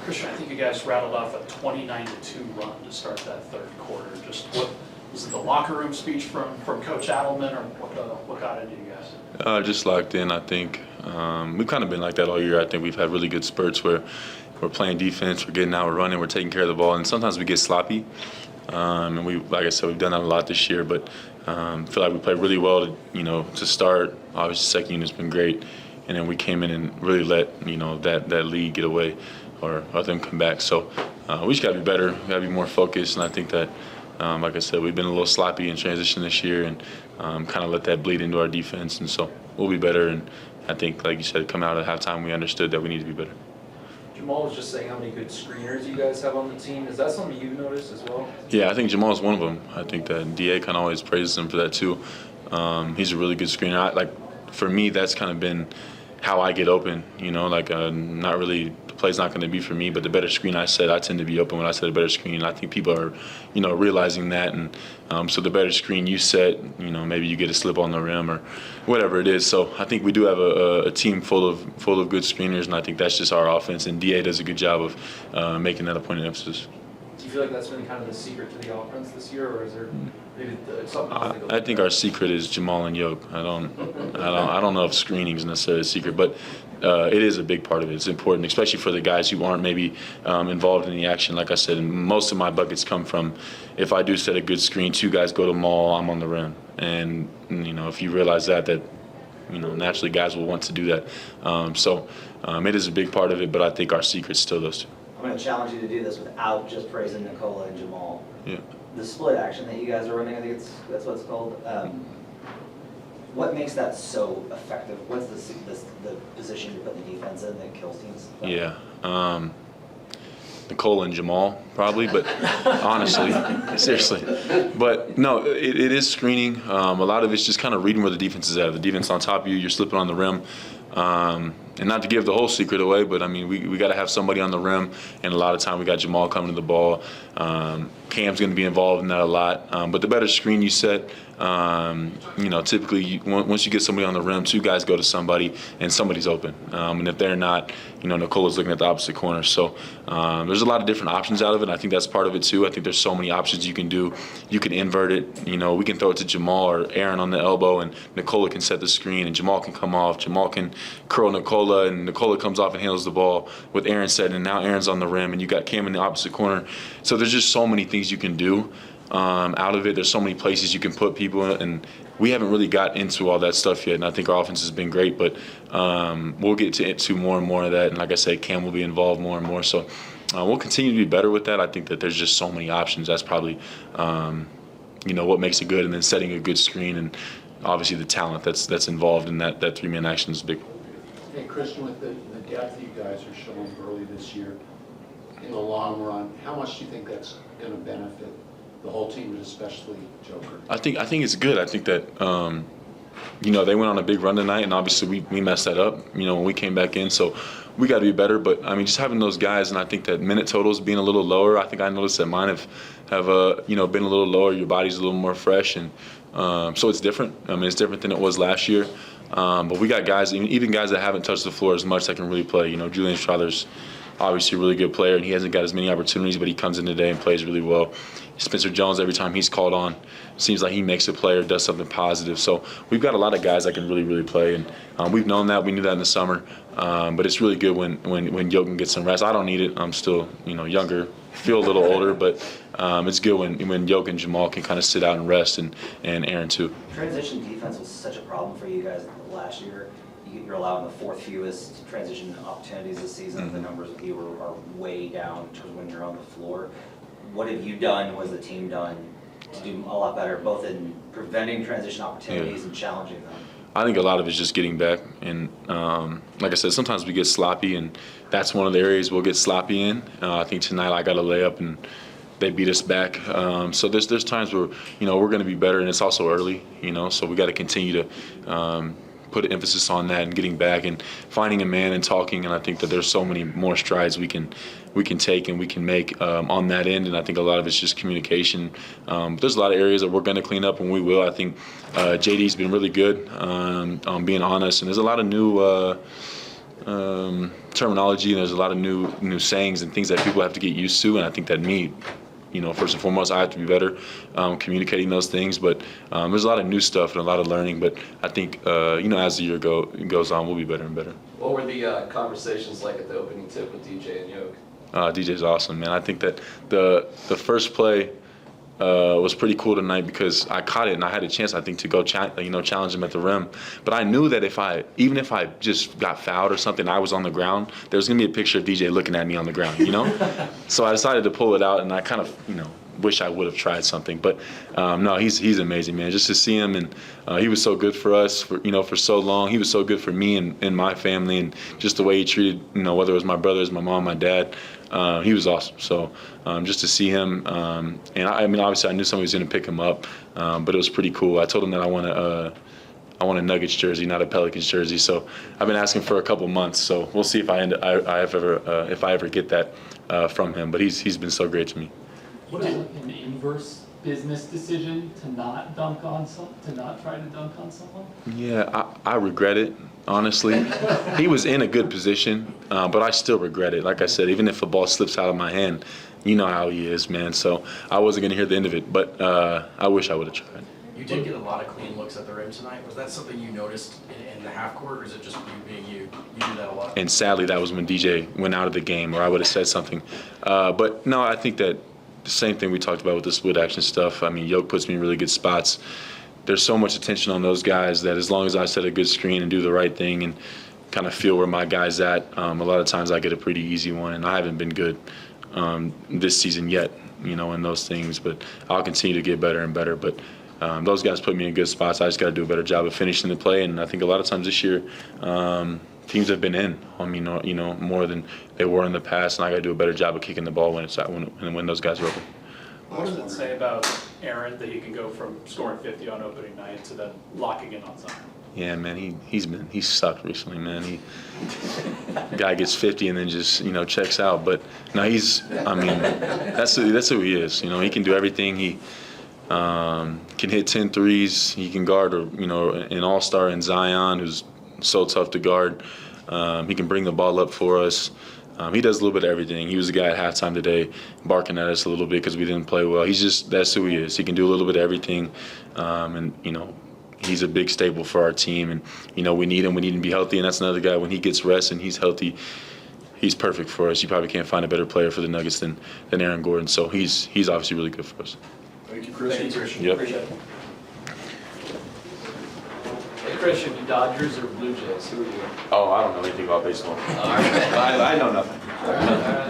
Christian, I think you guys rattled off a 29-2 run to start that third quarter. Just what was it, the locker room speech from Coach Adelman, or what got into you guys? Just locked in, I think. We've kind of been like that all year. I think we've had really good spurts where we're playing defense, we're getting out, we're running, we're taking care of the ball, and sometimes we get sloppy. And we, like I said, we've done that a lot this year, but feel like we played really well to start. Obviously, second unit's been great, and then we came in and really let that lead get away or let them come back. So we just got to be better, we got to be more focused, and I think that, like I said, we've been a little sloppy in transition this year and kind of let that bleed into our defense, and so we'll be better. And I think, like you said, coming out at halftime, we understood that we need to be better. Jamal was just saying how many good screeners you guys have on the team. Is that something you've noticed as well? Yeah, I think Jamal's one of them. I think that DA kind of always praises him for that too. He's a really good screener. For me, that's kind of been how I get open. Not really, the play's not going to be for me, but the better screen I set, I tend to be open when I set a better screen. I think people are, realizing that, and so the better screen you set, maybe you get a slip on the rim or whatever it is. So I think we do have a team full of good screeners, and I think that's just our offense. And DA does a good job of making that a point of emphasis. Do you feel like that's been kind of the secret to the offense this year, or is there maybe something else? I think our secret is Jamal and Yoke. I don't know if screening is necessarily a secret, but it is a big part of it. It's important, especially for the guys who aren't maybe involved in the action. Like I said, most of my buckets come from if I do set a good screen, two guys go to maul, I'm on the rim. And if you realize that naturally guys will want to do that. So it is a big part of it, but I think our secret's still those two. I'm going to challenge you to do this without just praising Nikola and Jamal. Yeah. The split action that you guys are running, I think that's what it's called. What makes that so effective? What's the position you put the defense in that kills teams? Yeah. Nikola and Jamal, probably, but honestly, seriously. But no, it is screening. A lot of it's just kind of reading where the defense is at. The defense on top of you, you're slipping on the rim. And not to give the whole secret away, but I mean, we got to have somebody on the rim, and a lot of time we got Jamal coming to the ball. Cam's going to be involved in that a lot. But the better screen you set, typically once you get somebody on the rim, two guys go to somebody, and somebody's open. And if they're not, Nikola's looking at the opposite corner. So there's a lot of different options out of it. I think that's part of it too. I think there's so many options you can do. You can invert it. We can throw it to Jamal or Aaron on the elbow, and Nikola can set the screen, and Jamal can come off. Jamal can curl Nikola, and Nikola comes off and handles the ball with Aaron set, and now Aaron's on the rim, and you got Cam in the opposite corner. So there's just so many things you can do out of it. There's so many places you can put people in, and we haven't really got into all that stuff yet, and I think our offense has been great, but we'll get to more and more of that, and like I said, Cam will be involved more and more, so we'll continue to be better with that. I think that there's just so many options. That's probably what makes it good, and then setting a good screen, and obviously the talent that's involved in that three-man action is big. Hey, Christian, with the depth you guys are showing early this year, in the long run, how much do you think that's going to benefit the whole team, but especially Joker? I think it's good. I think that they went on a big run tonight, and obviously we messed that up. When we came back in, so we got to be better. But I mean, just having those guys, and I think that minute totals being a little lower. I think I noticed that mine have been a little lower. Your body's a little more fresh, and so it's different. I mean, it's different than it was last year. But we got guys, even guys that haven't touched the floor as much, that can really play. Julian Strother's obviously a really good player, and he hasn't got as many opportunities, but he comes in today and plays really well. Spencer Jones, every time he's called on, seems like he makes a play or does something positive. So we've got a lot of guys that can really, really play, and we've known that. We knew that in the summer. But it's really good when Yoke can get some rest. I don't need it. I'm still, younger, feel a little older, but it's good when Yoke and Jamal can kind of sit out and rest, and Aaron too. Transition defense was such a problem for you guys last year. You're allowing the fourth fewest transition opportunities this season. Mm-hmm. The numbers with you are way down when you're on the floor. What have you done, what has the team done to do a lot better, both in preventing transition opportunities and challenging them? I think a lot of it's just getting back, and like I said, sometimes we get sloppy, and that's one of the areas we'll get sloppy in. I think tonight I got a layup, and they beat us back. So there's times where we're going to be better, and it's also early, so we got to continue to put emphasis on that and getting back and finding a man and talking. And I think that there's so many more strides we can take and we can make on that end. And I think a lot of it's just communication. There's a lot of areas that we're going to clean up, and we will. I think JD's been really good on being honest, and there's a lot of new terminology, and there's a lot of new sayings and things that people have to get used to, and I think that me, first and foremost, I have to be better communicating those things. But there's a lot of new stuff and a lot of learning. But I think, as the year goes on, we'll be better and better. What were the conversations like at the opening tip with DJ and Yoke? DJ's awesome, man. I think that the first play was pretty cool tonight because I caught it and I had a chance, I think, to go challenge him at the rim. But I knew that even if I just got fouled or something, I was on the ground, there was gonna be a picture of DJ looking at me on the ground, So I decided to pull it out, and I kind of, wish I would have tried something. But no, he's amazing, man. Just to see him, and he was so good for us for so long. He was so good for me and my family, and just the way he treated, whether it was my brothers, my mom, my dad. He was awesome. So just to see him, and I mean, obviously I knew somebody was going to pick him up, but it was pretty cool. I told him that I want a Nuggets jersey, not a Pelicans jersey. So I've been asking for a couple months. So we'll see if I ever get that from him. But he's been so great to me. What is an inverse business decision to not try to dunk on someone? Yeah, I regret it, honestly. He was in a good position, but I still regret it. Like I said, even if a ball slips out of my hand, you know how he is, man. So I wasn't going to hear the end of it, but I wish I would have tried. You did get a lot of clean looks at the rim tonight. Was that something you noticed in the half court, or is it just you being you? You do that a lot. And sadly, that was when DJ went out of the game, or I would have said something. But no, I think that the same thing we talked about with the split action stuff. I mean, Yoke puts me in really good spots. There's so much attention on those guys that as long as I set a good screen and do the right thing and kind of feel where my guy's at, a lot of times I get a pretty easy one. And I haven't been good this season yet, in those things. But I'll continue to get better and better. But those guys put me in good spots. I just got to do a better job of finishing the play. And I think a lot of times this year, teams have been in on me, more than they were in the past, and I got to do a better job of kicking the ball when those guys are open. What does it say about Aaron that he can go from scoring 50 on opening night to then locking in on Zion? Yeah, man, he's sucked recently, man. Guy gets 50 and then just checks out. But no, that's who he is. He can do everything. He can hit 10 threes. He can guard an all-star in Zion, who's so tough to guard. He can bring the ball up for us. He does a little bit of everything. He was the guy at halftime today barking at us a little bit because we didn't play well. That's who he is. He can do a little bit of everything. And he's a big staple for our team. And, we need him. We need him to be healthy. And that's another guy, when he gets rest and he's healthy, he's perfect for us. You probably can't find a better player for the Nuggets than Aaron Gordon. So he's obviously really good for us. Thank you, Christian. Yep. Appreciate it. Hey Christian, you Dodgers or Blue Jays? Who are you? Oh, I don't know anything about baseball. All right. I know nothing. All right.